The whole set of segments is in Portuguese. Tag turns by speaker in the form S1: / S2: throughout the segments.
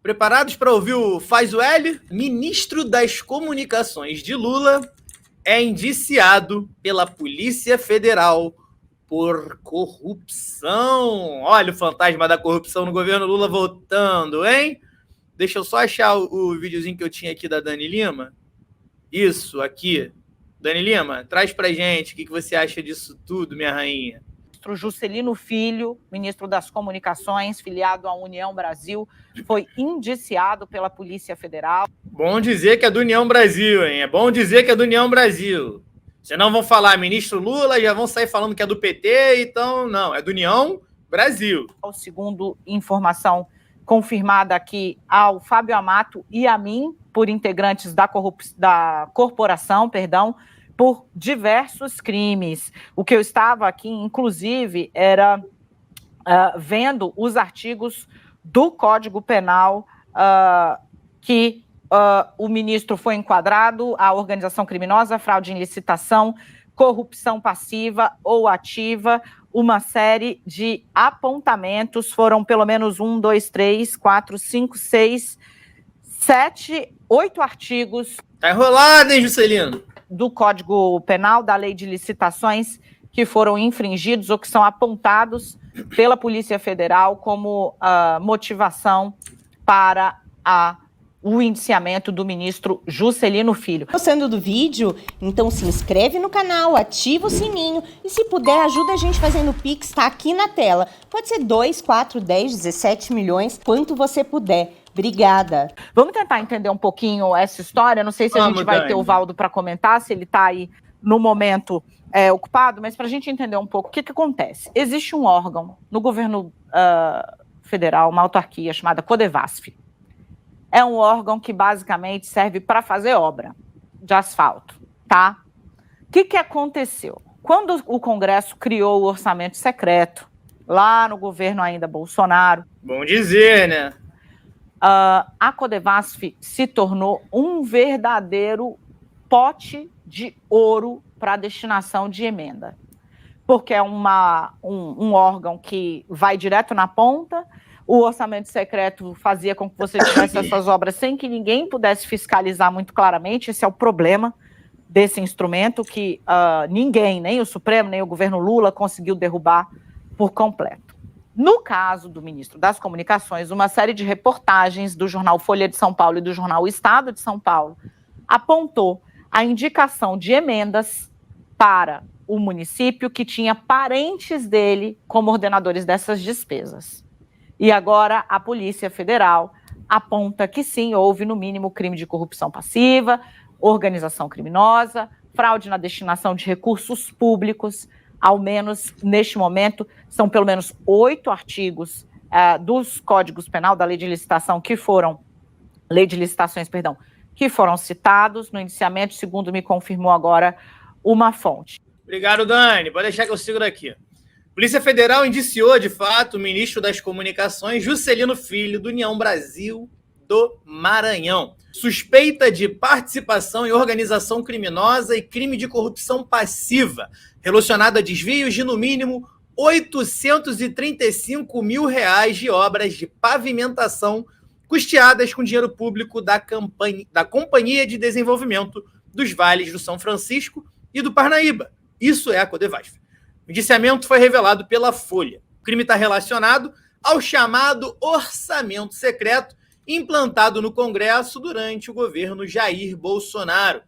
S1: Preparados para ouvir o Faz o L? Ministro das Comunicações de Lula é indiciado pela Polícia Federal por corrupção. Olha o fantasma da corrupção no governo Lula voltando, hein? Deixa eu só achar o videozinho que eu tinha aqui da Dani Lima. Isso, aqui. Dani Lima, traz pra gente o que você acha disso tudo, minha rainha.
S2: O Juscelino Filho, ministro das Comunicações, filiado à União Brasil, foi indiciado pela Polícia Federal.
S1: Bom dizer que é do União Brasil, hein? É bom dizer que é do União Brasil. Senão vão falar ministro Lula, já vão sair falando que é do PT, então não, é do União Brasil.
S2: Segundo informação confirmada aqui ao Fábio Amato e a mim, por integrantes da corporação, por diversos crimes. O que eu estava aqui, inclusive, era vendo os artigos do Código Penal que o ministro foi enquadrado: a organização criminosa, fraude em licitação, corrupção passiva ou ativa. Uma série de apontamentos, foram pelo menos 1, 2, 3, 4, 5, 6, 7, 8 artigos.
S1: Tá enrolado, hein, Juscelino?
S2: Do Código Penal, da Lei de Licitações, que foram infringidos ou que são apontados pela Polícia Federal como motivação para o indiciamento do ministro Juscelino Filho.
S3: Gostando do vídeo? Então se inscreve no canal, ativa o sininho e, se puder, ajuda a gente fazendo o Pix, tá aqui na tela. Pode ser 2, 4, 10, 17 milhões, quanto você puder. Obrigada.
S2: Vamos tentar entender um pouquinho essa história. Não sei se a gente vai ter o Valdo para comentar, se ele está aí no momento ocupado, mas para a gente entender um pouco o que acontece. Existe um órgão no governo federal, uma autarquia chamada Codevasf. É um órgão que basicamente serve para fazer obra de asfalto, tá? O que aconteceu? Quando o Congresso criou o orçamento secreto, lá no governo ainda Bolsonaro...
S1: Bom dizer, né?
S2: A Codevasf se tornou um verdadeiro pote de ouro para a destinação de emenda, porque é um órgão que vai direto na ponta. O orçamento secreto fazia com que você tivesse essas obras sem que ninguém pudesse fiscalizar muito claramente. Esse é o problema desse instrumento, que ninguém, nem o Supremo, nem o governo Lula, conseguiu derrubar por completo. No caso do ministro das Comunicações, uma série de reportagens do jornal Folha de São Paulo e do jornal O Estado de São Paulo apontou a indicação de emendas para o município que tinha parentes dele como ordenadores dessas despesas. E agora a Polícia Federal aponta que sim, houve no mínimo crime de corrupção passiva, organização criminosa, fraude na destinação de recursos públicos. Ao menos, neste momento, são pelo menos 8 artigos dos Códigos Penal, da Lei de Licitação, que foram citados no indiciamento, segundo me confirmou agora uma fonte.
S1: Obrigado, Dani. Pode deixar que eu seguro aqui. Polícia Federal indiciou, de fato, o ministro das Comunicações, Juscelino Filho, do União Brasil do Maranhão. Suspeita de participação em organização criminosa e crime de corrupção passiva, relacionado a desvios de, no mínimo, R$835 mil de obras de pavimentação custeadas com dinheiro público da Companhia de Desenvolvimento dos Vales do São Francisco e do Parnaíba. Isso é a Codevasf. O indiciamento foi revelado pela Folha. O crime está relacionado ao chamado orçamento secreto implantado no Congresso durante o governo Jair Bolsonaro.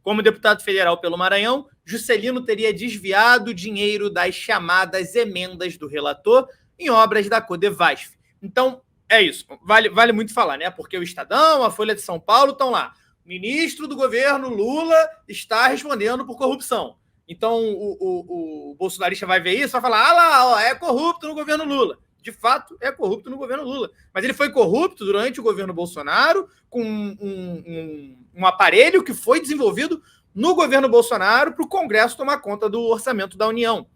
S1: Como deputado federal pelo Maranhão, Juscelino teria desviado dinheiro das chamadas emendas do relator em obras da Codevasf. Então, é isso. Vale muito falar, né? Porque o Estadão, a Folha de São Paulo estão lá. O ministro do governo Lula está respondendo por corrupção. Então, o bolsonarista vai ver isso e vai falar: é corrupto no governo Lula. De fato, é corrupto no governo Lula. Mas ele foi corrupto durante o governo Bolsonaro, com um aparelho que foi desenvolvido no governo Bolsonaro para o Congresso tomar conta do orçamento da União.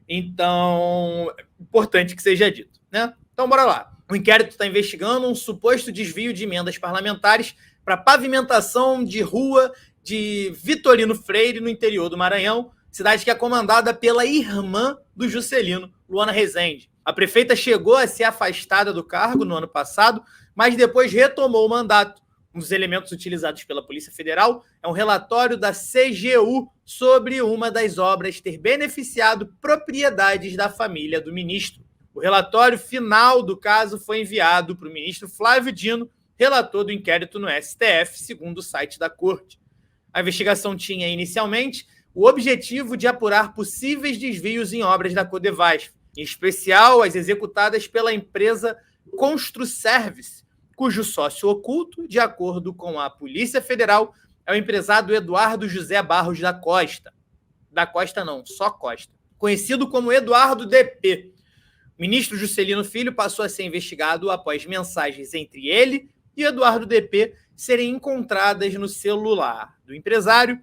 S1: Então, é importante que seja dito, né? Então, bora lá. O inquérito está investigando um suposto desvio de emendas parlamentares para pavimentação de rua de Vitorino Freire, no interior do Maranhão, cidade que é comandada pela irmã do Juscelino, Luana Rezende. A prefeita chegou a ser afastada do cargo no ano passado, mas depois retomou o mandato. Um dos elementos utilizados pela Polícia Federal é um relatório da CGU sobre uma das obras ter beneficiado propriedades da família do ministro. O relatório final do caso foi enviado para o ministro Flávio Dino, relator do inquérito no STF, segundo o site da Corte. A investigação tinha, inicialmente, o objetivo de apurar possíveis desvios em obras da Codevasf, em especial as executadas pela empresa Construservice, cujo sócio oculto, de acordo com a Polícia Federal, é o empresário Eduardo José Barros da Costa. Da Costa não, só Costa. Conhecido como Eduardo DP. O ministro Juscelino Filho passou a ser investigado após mensagens entre ele e Eduardo DP serem encontradas no celular do empresário,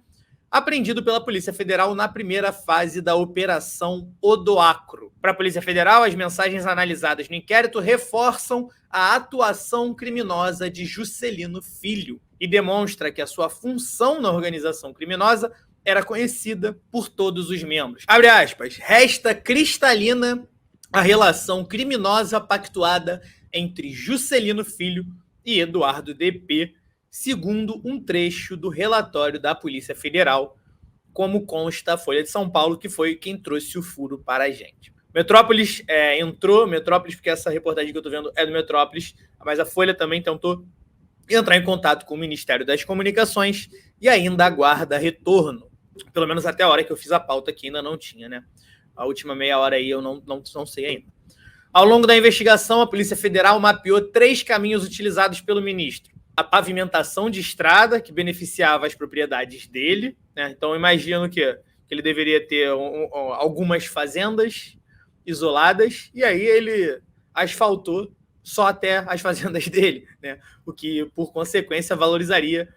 S1: apreendido pela Polícia Federal na primeira fase da Operação Odoacro. Para a Polícia Federal, as mensagens analisadas no inquérito reforçam a atuação criminosa de Juscelino Filho e demonstra que a sua função na organização criminosa era conhecida por todos os membros. Abre aspas, resta cristalina a relação criminosa pactuada entre Juscelino Filho e Eduardo DP, segundo um trecho do relatório da Polícia Federal, como consta a Folha de São Paulo, que foi quem trouxe o furo para a gente. Metrópolis Metrópolis, porque essa reportagem que eu estou vendo é do Metrópolis, mas a Folha também tentou entrar em contato com o Ministério das Comunicações e ainda aguarda retorno. Pelo menos até a hora que eu fiz a pauta aqui ainda não tinha, né? A última meia hora aí eu não sei ainda. Ao longo da investigação, a Polícia Federal mapeou 3 caminhos utilizados pelo ministro. A pavimentação de estrada, que beneficiava as propriedades dele, né? Então, eu imagino que ele deveria ter algumas fazendas isoladas, e aí ele asfaltou só até as fazendas dele, né? O que, por consequência, valorizaria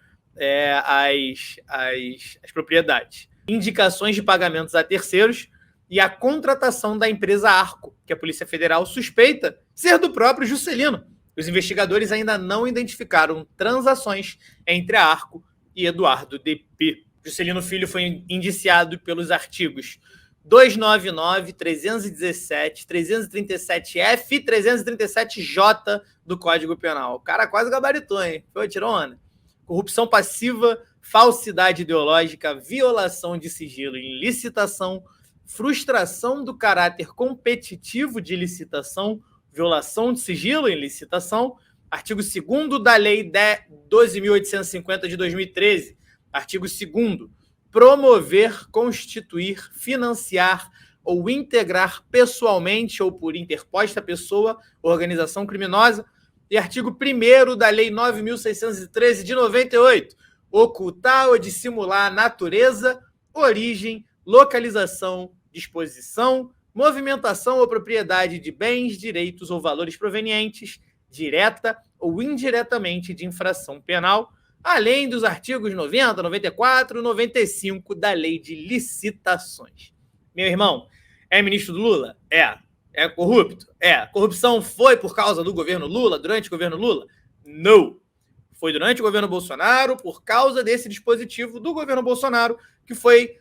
S1: as propriedades. Indicações de pagamentos a terceiros e a contratação da empresa Arco, que a Polícia Federal suspeita ser do próprio Juscelino. Os investigadores ainda não identificaram transações entre a Arco e Eduardo DP. Juscelino Filho foi indiciado pelos artigos 299, 317, 337F e 337J do Código Penal. O cara quase gabaritou, hein? Tirou onda. Corrupção passiva, falsidade ideológica, violação de sigilo em licitação, frustração do caráter competitivo de licitação, violação de sigilo em licitação, artigo 2º da Lei 12.850 de 2013, artigo 2º, promover, constituir, financiar ou integrar pessoalmente ou por interposta pessoa, organização criminosa, e artigo 1º da Lei 9.613 de 98, ocultar ou dissimular a natureza, origem, localização, disposição, movimentação ou propriedade de bens, direitos ou valores provenientes, direta ou indiretamente, de infração penal, além dos artigos 90, 94 e 95 da Lei de Licitações. Meu irmão, é ministro do Lula? É. É corrupto? É. Corrupção foi por causa do governo Lula, durante o governo Lula? Não. Foi durante o governo Bolsonaro, por causa desse dispositivo do governo Bolsonaro, que foi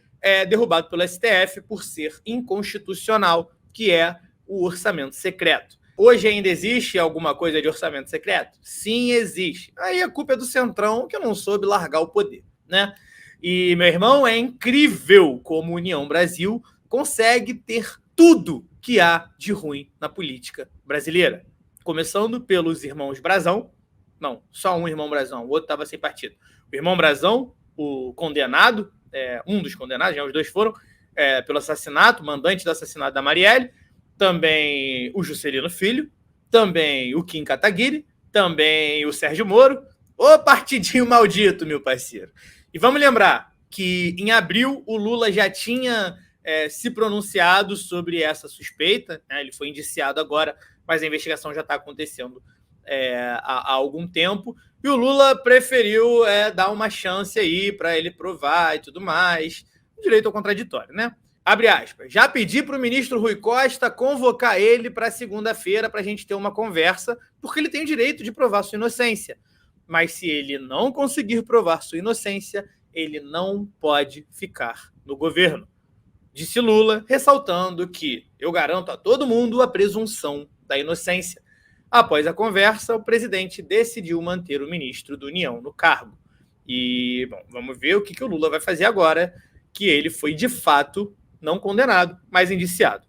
S1: derrubado pelo STF por ser inconstitucional, que é o orçamento secreto. Hoje ainda existe alguma coisa de orçamento secreto? Sim, existe. Aí a culpa é do Centrão, que não soube largar o poder, né? E, meu irmão, é incrível como a União Brasil consegue ter tudo que há de ruim na política brasileira. Começando pelos irmãos Brazão. Não, só um irmão Brazão, o outro estava sem partido. O irmão Brazão, o condenado, um dos condenados, já os dois foram, pelo assassinato, mandante do assassinato da Marielle, também o Juscelino Filho, também o Kim Kataguiri, também o Sérgio Moro, o partidinho maldito, meu parceiro. E vamos lembrar que em abril o Lula já tinha se pronunciado sobre essa suspeita, né? Ele foi indiciado agora, mas a investigação já está acontecendo há algum tempo, e o Lula preferiu dar uma chance aí para ele provar e tudo mais, direito ao contraditório, né? Abre aspas, já pedi para o ministro Rui Costa convocar ele para segunda-feira para a gente ter uma conversa, porque ele tem o direito de provar sua inocência, mas se ele não conseguir provar sua inocência, ele não pode ficar no governo, disse Lula, ressaltando que eu garanto a todo mundo a presunção da inocência. Após a conversa, o presidente decidiu manter o ministro da União no cargo. E, bom, vamos ver o que o Lula vai fazer agora, que ele foi, de fato, não condenado, mas indiciado.